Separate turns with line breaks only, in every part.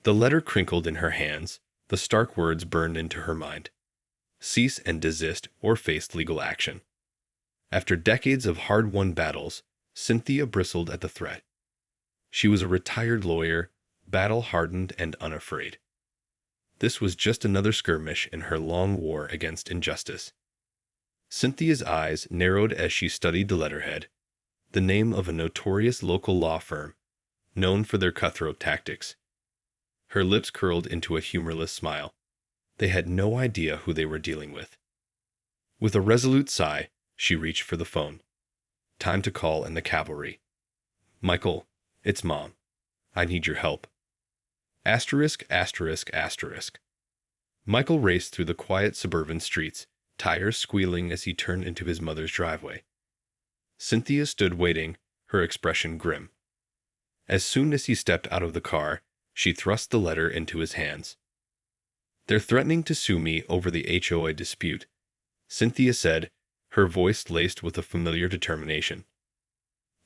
The letter crinkled in her hands, the stark words burned into her mind. Cease and desist or face legal action. After decades of hard-won battles, Cynthia bristled at the threat. She was a retired lawyer, battle-hardened and unafraid. This was just another skirmish in her long war against injustice. Cynthia's eyes narrowed as she studied the letterhead, the name of a notorious local law firm, known for their cutthroat tactics. Her lips curled into a humorless smile. They had no idea who they were dealing with. With a resolute sigh, she reached for the phone. Time to call in the cavalry. Michael, it's Mom. I need your help. Asterisk, asterisk, asterisk. Michael raced through the quiet suburban streets, tires squealing as he turned into his mother's driveway. Cynthia stood waiting, her expression grim. As soon as he stepped out of the car, she thrust the letter into his hands. They're threatening to sue me over the HOA dispute, Cynthia said, her voice laced with a familiar determination.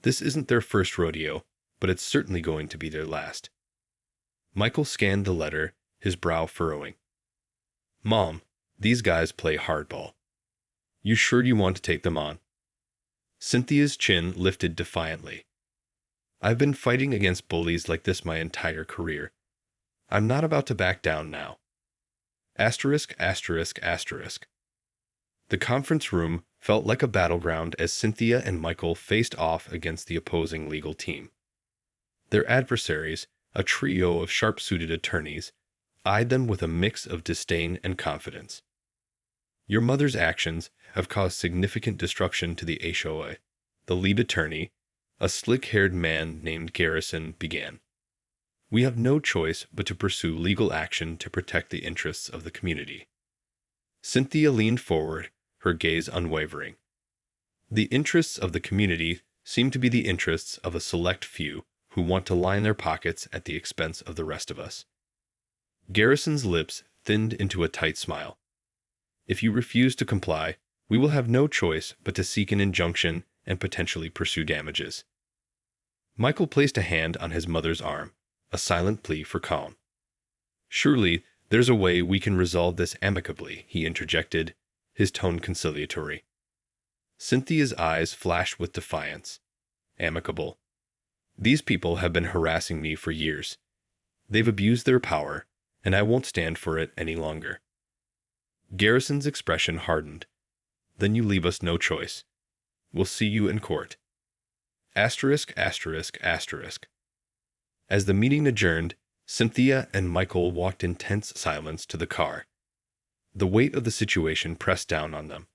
This isn't their first rodeo, but it's certainly going to be their last. Michael scanned the letter, his brow furrowing. Mom, these guys play hardball. You sure you want to take them on? Cynthia's chin lifted defiantly. I've been fighting against bullies like this my entire career. I'm not about to back down now. Asterisk, asterisk, asterisk. The conference room felt like a battleground as Cynthia and Michael faced off against the opposing legal team. Their adversaries, a trio of sharp-suited attorneys, eyed them with a mix of disdain and confidence. Your mother's actions have caused significant destruction to the HOA, the lead attorney, a slick-haired man named Garrison, began. We have no choice but to pursue legal action to protect the interests of the community. Cynthia leaned forward, her gaze unwavering. The interests of the community seem to be the interests of a select few who want to line their pockets at the expense of the rest of us. Garrison's lips thinned into a tight smile. If you refuse to comply, we will have no choice but to seek an injunction and potentially pursue damages. Michael placed a hand on his mother's arm, a silent plea for calm. Surely there's a way we can resolve this amicably, he interjected, his tone conciliatory. Cynthia's eyes flashed with defiance. Amicable. These people have been harassing me for years. They've abused their power, and I won't stand for it any longer. Garrison's expression hardened. Then you leave us no choice. We'll see you in court. Asterisk, asterisk, asterisk. As the meeting adjourned, Cynthia and Michael walked in tense silence to the car. The weight of the situation pressed down on them,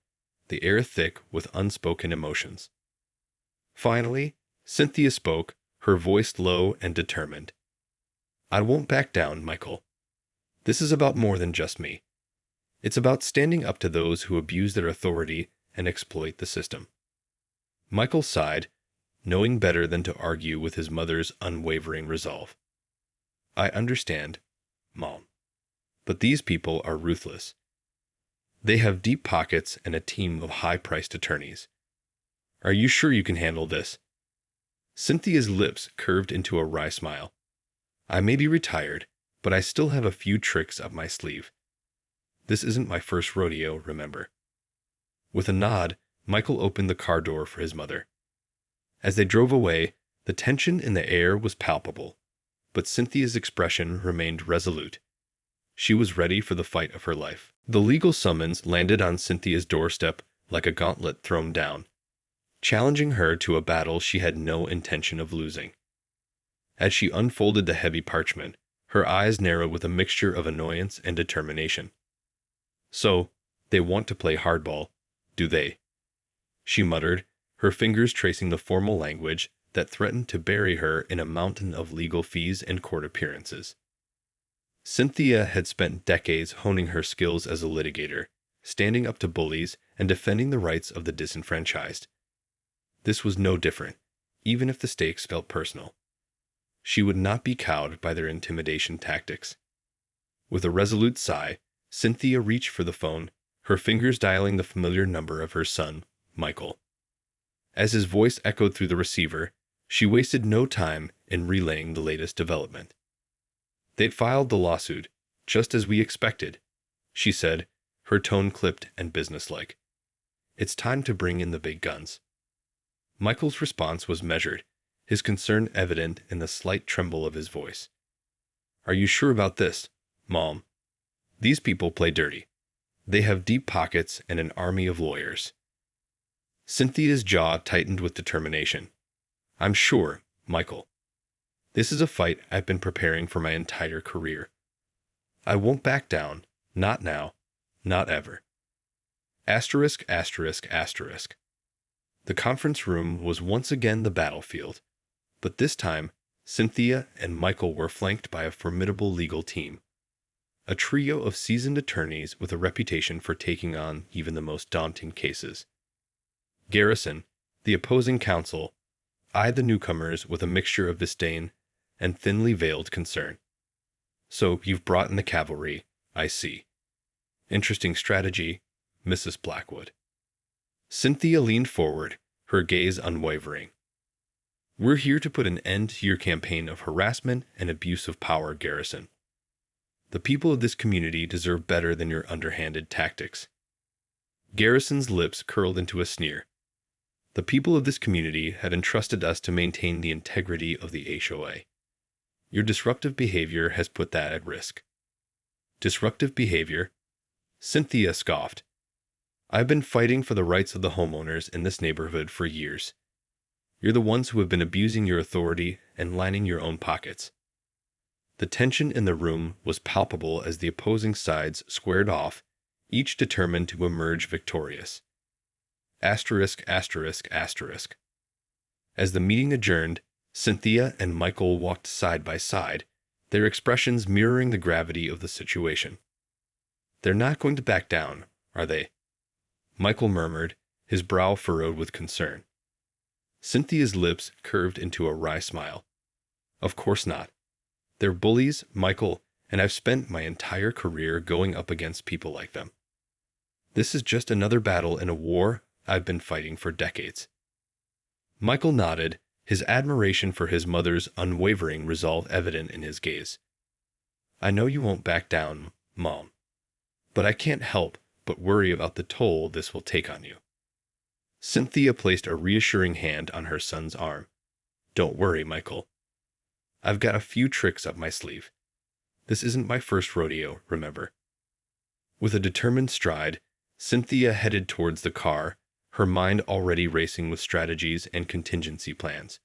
the air thick with unspoken emotions. Finally, Cynthia spoke, her voice low and determined. I won't back down, Michael. This is about more than just me. It's about standing up to those who abuse their authority and exploit the system. Michael sighed, knowing better than to argue with his mother's unwavering resolve. I understand, Mom. But these people are ruthless. They have deep pockets and a team of high-priced attorneys. Are you sure you can handle this? Cynthia's lips curved into a wry smile. I may be retired, but I still have a few tricks up my sleeve. This isn't my first rodeo, remember. With a nod, Michael opened the car door for his mother. As they drove away, the tension in the air was palpable, but Cynthia's expression remained resolute. She was ready for the fight of her life. The legal summons landed on Cynthia's doorstep like a gauntlet thrown down, challenging her to a battle she had no intention of losing. As she unfolded the heavy parchment, her eyes narrowed with a mixture of annoyance and determination. So, they want to play hardball, do they? She muttered, her fingers tracing the formal language that threatened to bury her in a mountain of legal fees and court appearances. Cynthia had spent decades honing her skills as a litigator, standing up to bullies and defending the rights of the disenfranchised. This was no different, even if the stakes felt personal. She would not be cowed by their intimidation tactics. With a resolute sigh, Cynthia reached for the phone, her fingers dialing the familiar number of her son, Michael. As his voice echoed through the receiver, she wasted no time in relaying the latest development. They'd filed the lawsuit, just as we expected, she said, her tone clipped and businesslike. It's time to bring in the big guns. Michael's response was measured, his concern evident in the slight tremble of his voice. Are you sure about this, Mom? These people play dirty. They have deep pockets and an army of lawyers. Cynthia's jaw tightened with determination. I'm sure, Michael. This is a fight I've been preparing for my entire career. I won't back down, not now, not ever. Asterisk, asterisk, asterisk. The conference room was once again the battlefield, but this time Cynthia and Michael were flanked by a formidable legal team, a trio of seasoned attorneys with a reputation for taking on even the most daunting cases. Garrison, the opposing counsel, eyed the newcomers with a mixture of disdain and thinly veiled concern. So you've brought in the cavalry, I see. Interesting strategy, Mrs. Blackwood. Cynthia leaned forward, her gaze unwavering. We're here to put an end to your campaign of harassment and abuse of power, Garrison. The people of this community deserve better than your underhanded tactics. Garrison's lips curled into a sneer. The people of this community had entrusted us to maintain the integrity of the HOA. Your disruptive behavior has put that at risk. Disruptive behavior? Cynthia scoffed. I've been fighting for the rights of the homeowners in this neighborhood for years. You're the ones who have been abusing your authority and lining your own pockets. The tension in the room was palpable as the opposing sides squared off, each determined to emerge victorious. Asterisk, asterisk, asterisk. As the meeting adjourned, Cynthia and Michael walked side by side, their expressions mirroring the gravity of the situation. They're not going to back down, are they? Michael murmured, his brow furrowed with concern. Cynthia's lips curved into a wry smile. Of course not. They're bullies, Michael, and I've spent my entire career going up against people like them. This is just another battle in a war I've been fighting for decades. Michael nodded, his admiration for his mother's unwavering resolve evident in his gaze. I know you won't back down, Mom, but I can't help but worry about the toll this will take on you. Cynthia placed a reassuring hand on her son's arm. Don't worry, Michael. I've got a few tricks up my sleeve. This isn't my first rodeo, remember. With a determined stride, Cynthia headed towards the car, her mind already racing with strategies and contingency plans.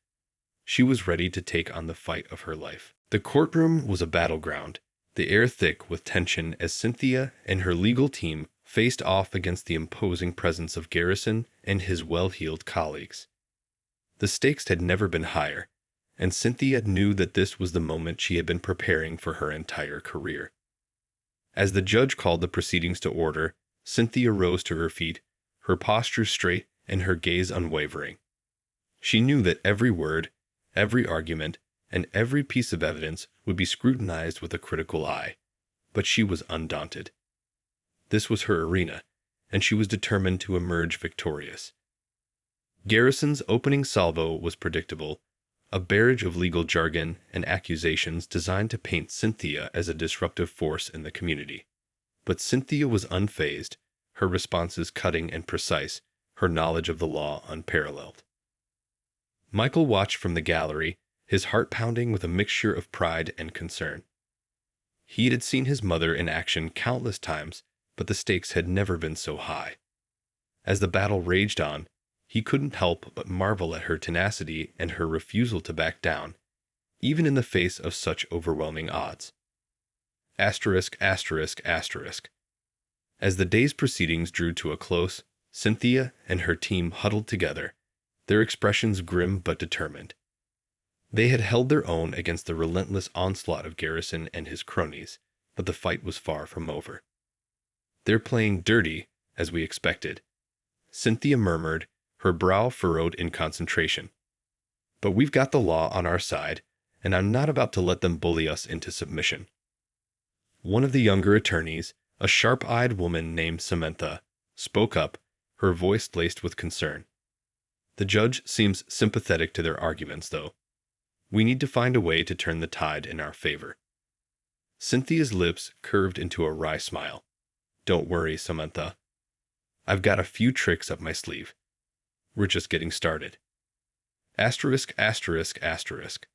She was ready to take on the fight of her life. The courtroom was a battleground, the air thick with tension as Cynthia and her legal team faced off against the imposing presence of Garrison and his well-heeled colleagues. The stakes had never been higher, and Cynthia knew that this was the moment she had been preparing for her entire career. As the judge called the proceedings to order, Cynthia rose to her feet, her posture straight and her gaze unwavering. She knew that every word, every argument, and every piece of evidence would be scrutinized with a critical eye, but she was undaunted. This was her arena, and she was determined to emerge victorious. Garrison's opening salvo was predictable, a barrage of legal jargon and accusations designed to paint Cynthia as a disruptive force in the community. But Cynthia was unfazed, her responses cutting and precise, her knowledge of the law unparalleled. Michael watched from the gallery, his heart pounding with a mixture of pride and concern. He had seen his mother in action countless times, but the stakes had never been so high. As the battle raged on, he couldn't help but marvel at her tenacity and her refusal to back down, even in the face of such overwhelming odds. Asterisk, asterisk, asterisk. As the day's proceedings drew to a close, Cynthia and her team huddled together, their expressions grim but determined. They had held their own against the relentless onslaught of Garrison and his cronies, but the fight was far from over. They're playing dirty, as we expected, Cynthia murmured, her brow furrowed in concentration. But we've got the law on our side, and I'm not about to let them bully us into submission. One of the younger attorneys, a sharp-eyed woman named Samantha, spoke up, her voice laced with concern. The judge seems sympathetic to their arguments, though. We need to find a way to turn the tide in our favor. Cynthia's lips curved into a wry smile. Don't worry, Samantha. I've got a few tricks up my sleeve. We're just getting started. Asterisk, asterisk, asterisk.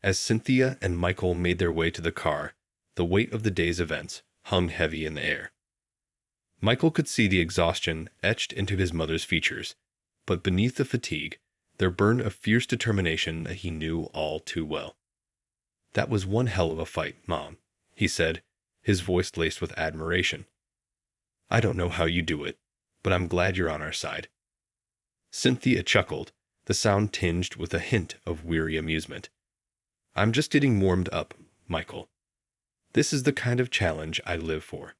As Cynthia and Michael made their way to the car, the weight of the day's events hung heavy in the air. Michael could see the exhaustion etched into his mother's features, but beneath the fatigue, there burned a fierce determination that he knew all too well. That was one hell of a fight, Mom, he said, his voice laced with admiration. I don't know how you do it, but I'm glad you're on our side. Cynthia chuckled, the sound tinged with a hint of weary amusement. I'm just getting warmed up, Michael. This is the kind of challenge I live for.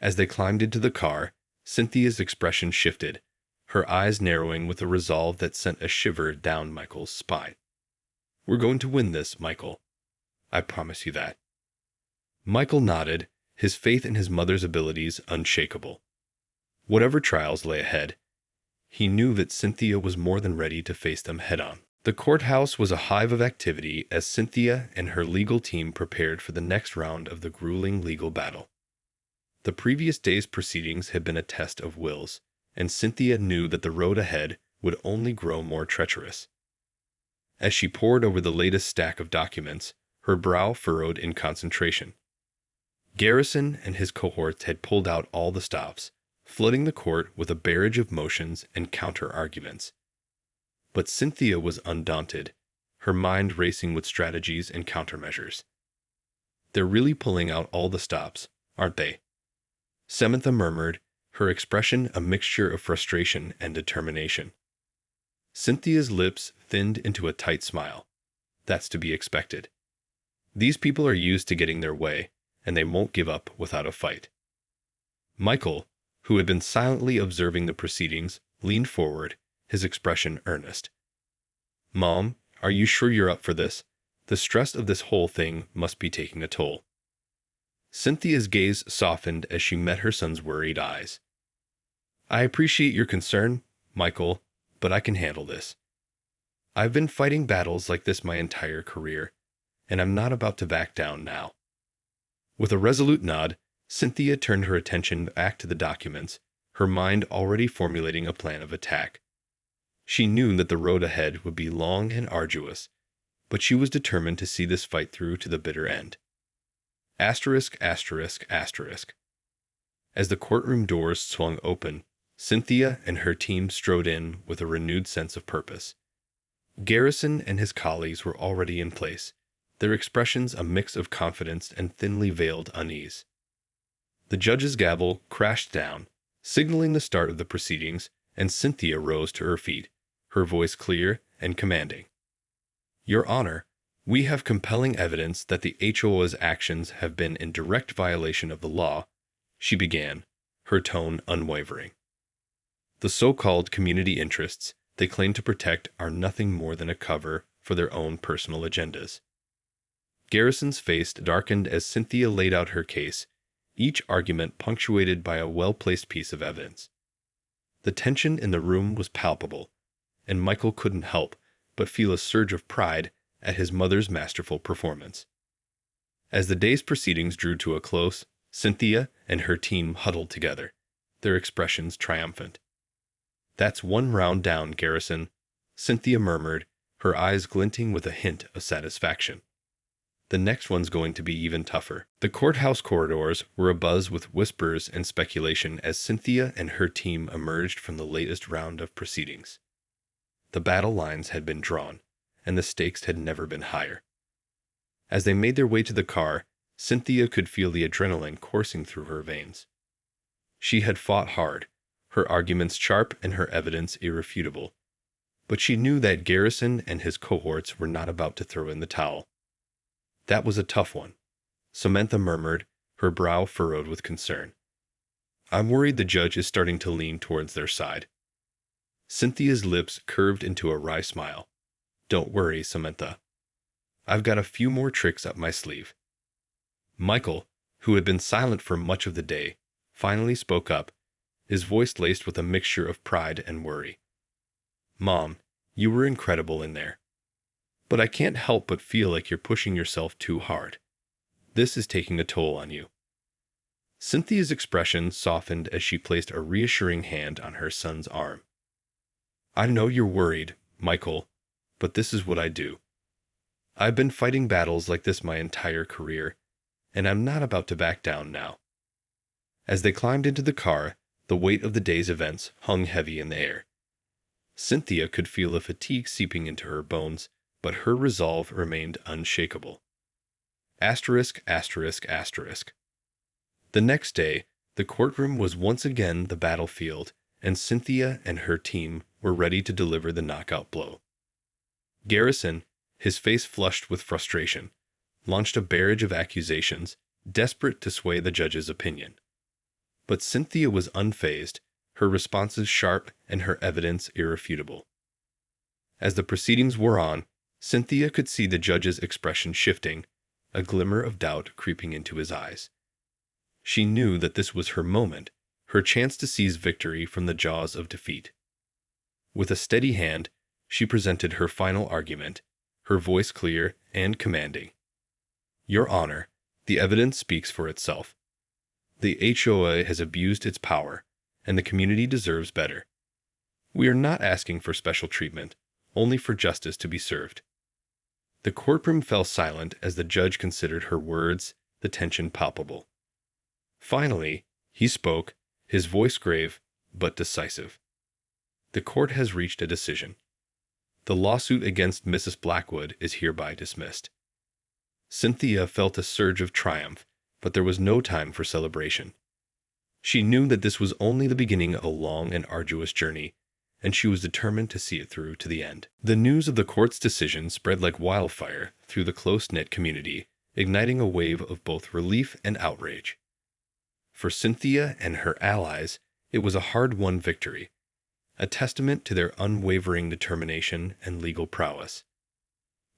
As they climbed into the car, Cynthia's expression shifted, her eyes narrowing with a resolve that sent a shiver down Michael's spine. We're going to win this, Michael. I promise you that. Michael nodded, his faith in his mother's abilities unshakable. Whatever trials lay ahead, he knew that Cynthia was more than ready to face them head-on. The courthouse was a hive of activity as Cynthia and her legal team prepared for the next round of the grueling legal battle. The previous day's proceedings had been a test of wills, and Cynthia knew that the road ahead would only grow more treacherous. As she pored over the latest stack of documents, her brow furrowed in concentration. Garrison and his cohorts had pulled out all the stops, flooding the court with a barrage of motions and counter-arguments. But Cynthia was undaunted, her mind racing with strategies and countermeasures. They're really pulling out all the stops, aren't they? Samantha murmured, her expression a mixture of frustration and determination. Cynthia's lips thinned into a tight smile. That's to be expected. These people are used to getting their way, and they won't give up without a fight. Michael, who had been silently observing the proceedings, leaned forward, his expression earnest. Mom, are you sure you're up for this? The stress of this whole thing must be taking a toll. Cynthia's gaze softened as she met her son's worried eyes. I appreciate your concern, Michael, but I can handle this. I've been fighting battles like this my entire career, and I'm not about to back down now. With a resolute nod, Cynthia turned her attention back to the documents, her mind already formulating a plan of attack. She knew that the road ahead would be long and arduous, but she was determined to see this fight through to the bitter end. Asterisk, asterisk, asterisk. As the courtroom doors swung open, Cynthia and her team strode in with a renewed sense of purpose. Garrison and his colleagues were already in place, their expressions a mix of confidence and thinly veiled unease. The judge's gavel crashed down, signaling the start of the proceedings, and Cynthia rose to her feet, her voice clear and commanding. Your Honor, we have compelling evidence that the HOA's actions have been in direct violation of the law, she began, her tone unwavering. The so-called community interests they claim to protect are nothing more than a cover for their own personal agendas. Garrison's face darkened as Cynthia laid out her case, each argument punctuated by a well-placed piece of evidence. The tension in the room was palpable, and Michael couldn't help but feel a surge of pride at his mother's masterful performance. As the day's proceedings drew to a close, Cynthia and her team huddled together, their expressions triumphant. That's one round down, Garrison, Cynthia murmured, her eyes glinting with a hint of satisfaction. The next one's going to be even tougher. The courthouse corridors were abuzz with whispers and speculation as Cynthia and her team emerged from the latest round of proceedings. The battle lines had been drawn, and the stakes had never been higher. As they made their way to the car, Cynthia could feel the adrenaline coursing through her veins. She had fought hard, her arguments sharp and her evidence irrefutable. But she knew that Garrison and his cohorts were not about to throw in the towel. That was a tough one, Samantha murmured, her brow furrowed with concern. I'm worried the judge is starting to lean towards their side. Cynthia's lips curved into a wry smile. Don't worry, Samantha. I've got a few more tricks up my sleeve. Michael, who had been silent for much of the day, finally spoke up, his voice laced with a mixture of pride and worry. Mom, you were incredible in there. But I can't help but feel like you're pushing yourself too hard. This is taking a toll on you. Cynthia's expression softened as she placed a reassuring hand on her son's arm. I know you're worried, Michael, but this is what I do. I've been fighting battles like this my entire career, and I'm not about to back down now. As they climbed into the car, the weight of the day's events hung heavy in the air. Cynthia could feel the fatigue seeping into her bones, but her resolve remained unshakable. Asterisk, asterisk, asterisk. The next day, the courtroom was once again the battlefield, and Cynthia and her team were ready to deliver the knockout blow. Garrison, his face flushed with frustration, launched a barrage of accusations, desperate to sway the judge's opinion. But Cynthia was unfazed, her responses sharp and her evidence irrefutable. As the proceedings wore on, Cynthia could see the judge's expression shifting, a glimmer of doubt creeping into his eyes. She knew that this was her moment, her chance to seize victory from the jaws of defeat. With a steady hand, she presented her final argument, her voice clear and commanding. Your Honor, the evidence speaks for itself. The HOA has abused its power, and the community deserves better. We are not asking for special treatment, only for justice to be served. The courtroom fell silent as the judge considered her words, the tension palpable. Finally, he spoke, his voice grave, but decisive. The court has reached a decision. The lawsuit against Mrs. Blackwood is hereby dismissed. Cynthia felt a surge of triumph, but there was no time for celebration. She knew that this was only the beginning of a long and arduous journey, and she was determined to see it through to the end. The news of the court's decision spread like wildfire through the close-knit community, igniting a wave of both relief and outrage. For Cynthia and her allies, it was a hard-won victory, a testament to their unwavering determination and legal prowess.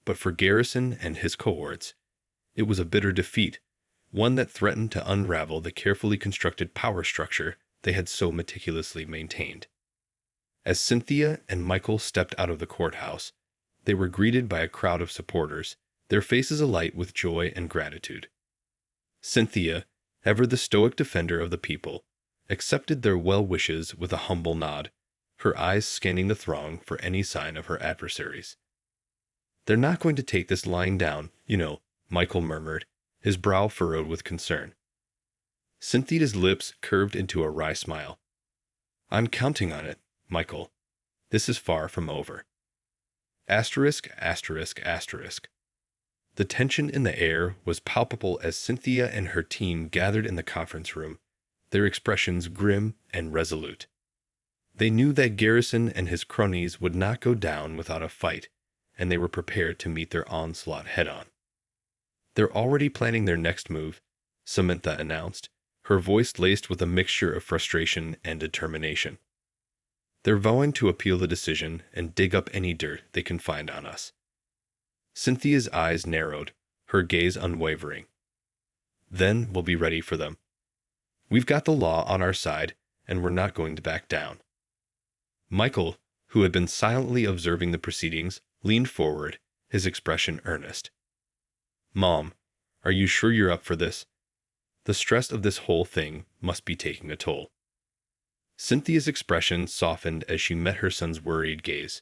But for Garrison and his cohorts, it was a bitter defeat, one that threatened to unravel the carefully constructed power structure they had so meticulously maintained. As Cynthia and Michael stepped out of the courthouse, they were greeted by a crowd of supporters, their faces alight with joy and gratitude. Cynthia, ever the stoic defender of the people, accepted their well wishes with a humble nod, her eyes scanning the throng for any sign of her adversaries. They're not going to take this lying down, Michael murmured, his brow furrowed with concern. Cynthia's lips curved into a wry smile. I'm counting on it, Michael. This is far from over. Asterisk, asterisk, asterisk. The tension in the air was palpable as Cynthia and her team gathered in the conference room, their expressions grim and resolute. They knew that Garrison and his cronies would not go down without a fight, and they were prepared to meet their onslaught head-on. They're already planning their next move, Samantha announced, her voice laced with a mixture of frustration and determination. They're vowing to appeal the decision and dig up any dirt they can find on us. Cynthia's eyes narrowed, her gaze unwavering. Then we'll be ready for them. We've got the law on our side, and we're not going to back down. Michael, who had been silently observing the proceedings, leaned forward, his expression earnest. Mom, are you sure you're up for this? The stress of this whole thing must be taking a toll. Cynthia's expression softened as she met her son's worried gaze.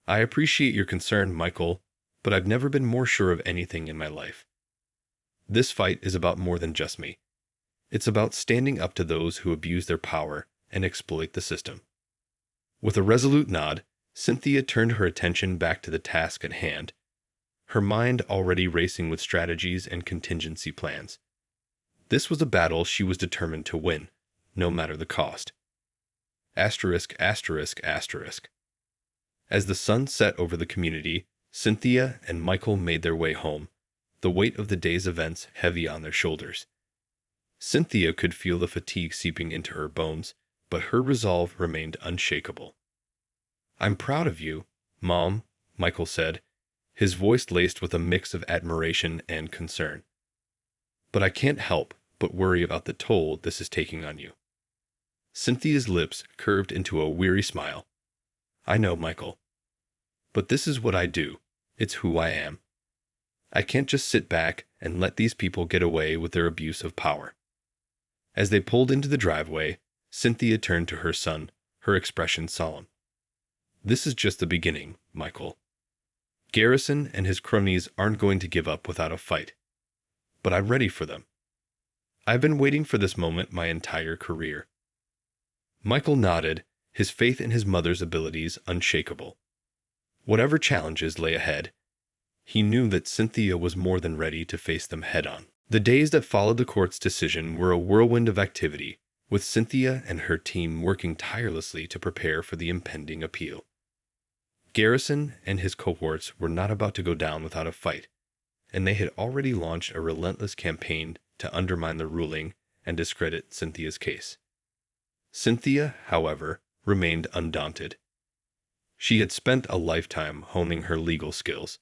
I appreciate your concern, Michael, but I've never been more sure of anything in my life. This fight is about more than just me. It's about standing up to those who abuse their power and exploit the system. With a resolute nod, Cynthia turned her attention back to the task at hand, her mind already racing with strategies and contingency plans. This was a battle she was determined to win, no matter the cost. Asterisk, asterisk, asterisk. As the sun set over the community, Cynthia and Michael made their way home, the weight of the day's events heavy on their shoulders. Cynthia could feel the fatigue seeping into her bones, but her resolve remained unshakable. I'm proud of you, Mom, Michael said, his voice laced with a mix of admiration and concern. But I can't help but worry about the toll this is taking on you. Cynthia's lips curved into a weary smile. I know, Michael. But this is what I do. It's who I am. I can't just sit back and let these people get away with their abuse of power. As they pulled into the driveway, Cynthia turned to her son, her expression solemn. This is just the beginning, Michael. Garrison and his cronies aren't going to give up without a fight. But I'm ready for them. I've been waiting for this moment my entire career. Michael nodded, his faith in his mother's abilities unshakable. Whatever challenges lay ahead, he knew that Cynthia was more than ready to face them head-on. The days that followed the court's decision were a whirlwind of activity, with Cynthia and her team working tirelessly to prepare for the impending appeal. Garrison and his cohorts were not about to go down without a fight, and they had already launched a relentless campaign to undermine the ruling and discredit Cynthia's case. Cynthia, however, remained undaunted. She had spent a lifetime honing her legal skills,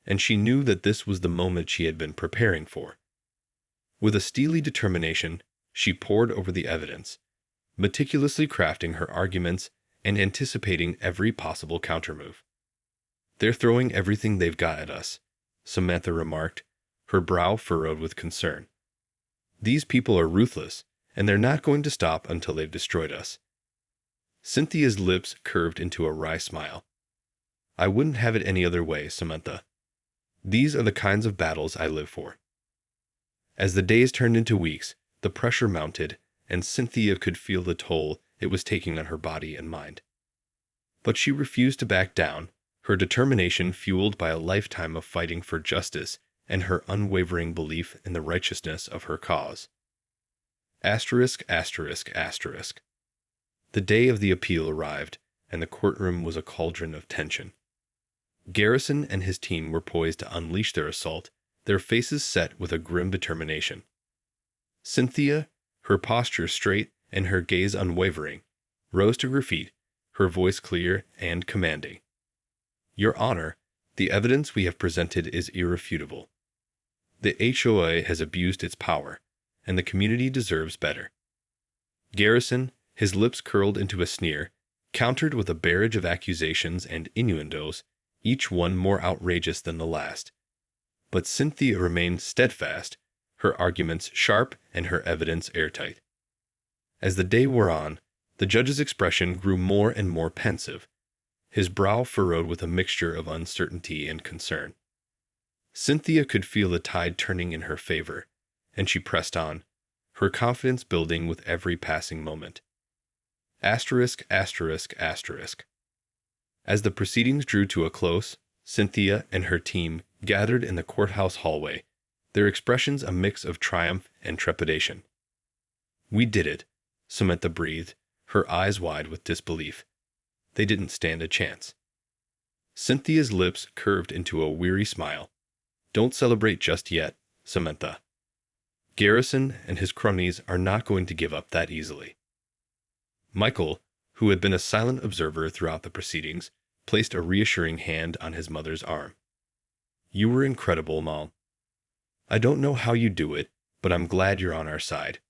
and she knew that this was the moment she had been preparing for. With a steely determination, she pored over the evidence, meticulously crafting her arguments and anticipating every possible countermove. "They're throwing everything they've got at us," Samantha remarked, her brow furrowed with concern. "These people are ruthless, and they're not going to stop until they've destroyed us." Cynthia's lips curved into a wry smile. "I wouldn't have it any other way, Samantha. These are the kinds of battles I live for." As the days turned into weeks, the pressure mounted, and Cynthia could feel the toll it was taking on her body and mind. But she refused to back down, her determination fueled by a lifetime of fighting for justice and her unwavering belief in the righteousness of her cause. Asterisk, asterisk, asterisk. The day of the appeal arrived, and the courtroom was a cauldron of tension. Garrison and his team were poised to unleash their assault, their faces set with a grim determination. Cynthia, her posture straight and her gaze unwavering, rose to her feet, her voice clear and commanding. "Your Honor, the evidence we have presented is irrefutable. The HOA has abused its power, and the community deserves better." Garrison, his lips curled into a sneer, countered with a barrage of accusations and innuendos, each one more outrageous than the last. But Cynthia remained steadfast, her arguments sharp and her evidence airtight. As the day wore on, the judge's expression grew more and more pensive, his brow furrowed with a mixture of uncertainty and concern. Cynthia could feel the tide turning in her favor, and she pressed on, her confidence building with every passing moment. Asterisk, asterisk, asterisk. As the proceedings drew to a close, Cynthia and her team gathered in the courthouse hallway, their expressions a mix of triumph and trepidation. "We did it," Samantha breathed, her eyes wide with disbelief. "They didn't stand a chance." Cynthia's lips curved into a weary smile. "Don't celebrate just yet, Samantha. Garrison and his cronies are not going to give up that easily." Michael, who had been a silent observer throughout the proceedings, placed a reassuring hand on his mother's arm. "You were incredible, Mom. I don't know how you do it, but I'm glad you're on our side."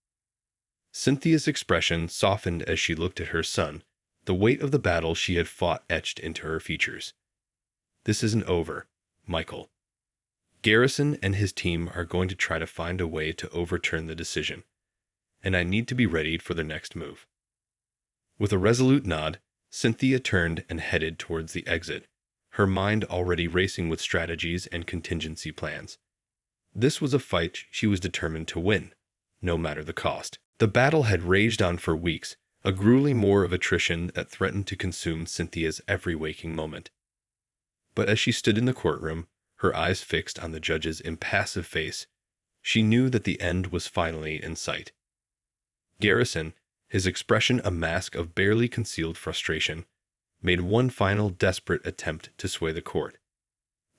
Cynthia's expression softened as she looked at her son, the weight of the battle she had fought etched into her features. "This isn't over, Michael. Garrison and his team are going to try to find a way to overturn the decision, and I need to be ready for their next move." With a resolute nod, Cynthia turned and headed towards the exit, her mind already racing with strategies and contingency plans. This was a fight she was determined to win, no matter the cost. The battle had raged on for weeks, a grueling war of attrition that threatened to consume Cynthia's every waking moment. But as she stood in the courtroom, her eyes fixed on the judge's impassive face, she knew that the end was finally in sight. Garrison, his expression a mask of barely concealed frustration, made one final desperate attempt to sway the court.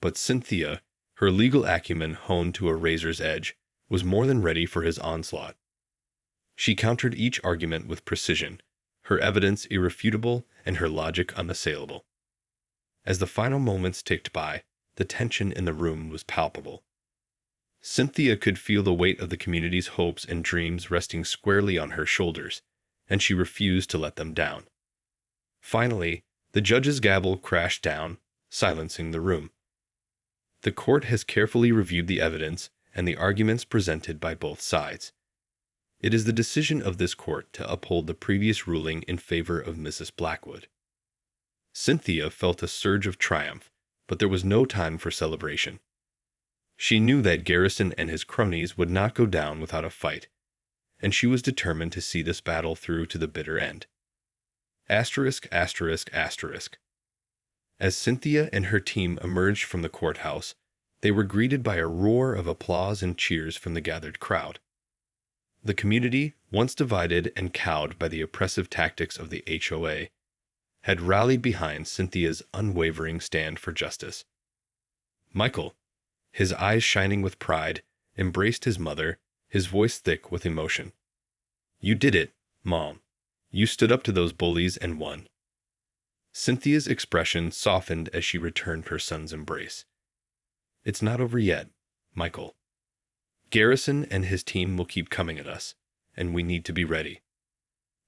But Cynthia, her legal acumen honed to a razor's edge, was more than ready for his onslaught. She countered each argument with precision, her evidence irrefutable and her logic unassailable. As the final moments ticked by, the tension in the room was palpable. Cynthia could feel the weight of the community's hopes and dreams resting squarely on her shoulders, and she refused to let them down. Finally, the judge's gavel crashed down, silencing the room. "The court has carefully reviewed the evidence and the arguments presented by both sides. It is the decision of this court to uphold the previous ruling in favor of Mrs. Blackwood. Cynthia felt a surge of triumph, but there was no time for celebration. She knew that Garrison and his cronies would not go down without a fight, and she was determined to see this battle through to the bitter end. Asterisk, asterisk, asterisk. As Cynthia and her team emerged from the courthouse, they were greeted by a roar of applause and cheers from the gathered crowd. The community, once divided and cowed by the oppressive tactics of the HOA, had rallied behind Cynthia's unwavering stand for justice. Michael, his eyes shining with pride, embraced his mother, his voice thick with emotion. "You did it, Mom. You stood up to those bullies and won." Cynthia's expression softened as she returned her son's embrace. "It's not over yet, Michael. Garrison and his team will keep coming at us, and we need to be ready."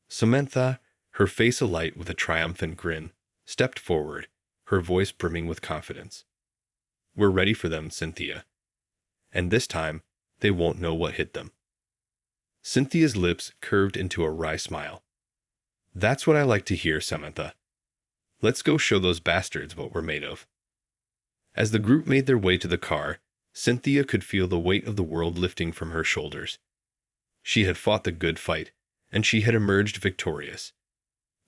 Samantha, her face alight with a triumphant grin, stepped forward, her voice brimming with confidence. "We're ready for them, Cynthia. And this time, they won't know what hit them." Cynthia's lips curved into a wry smile. "That's what I like to hear, Samantha. Let's go show those bastards what we're made of." As the group made their way to the car, Cynthia could feel the weight of the world lifting from her shoulders. She had fought the good fight, and she had emerged victorious.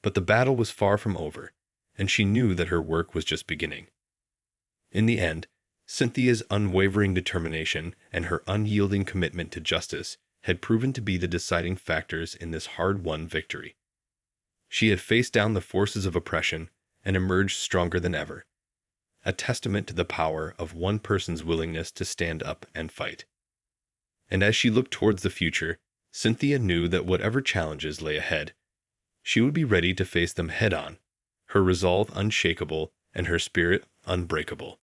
But the battle was far from over, and she knew that her work was just beginning. In the end, Cynthia's unwavering determination and her unyielding commitment to justice had proven to be the deciding factors in this hard-won victory. She had faced down the forces of oppression and emerged stronger than ever, a testament to the power of one person's willingness to stand up and fight. And as she looked towards the future, Cynthia knew that whatever challenges lay ahead, she would be ready to face them head-on, her resolve unshakable and her spirit unbreakable.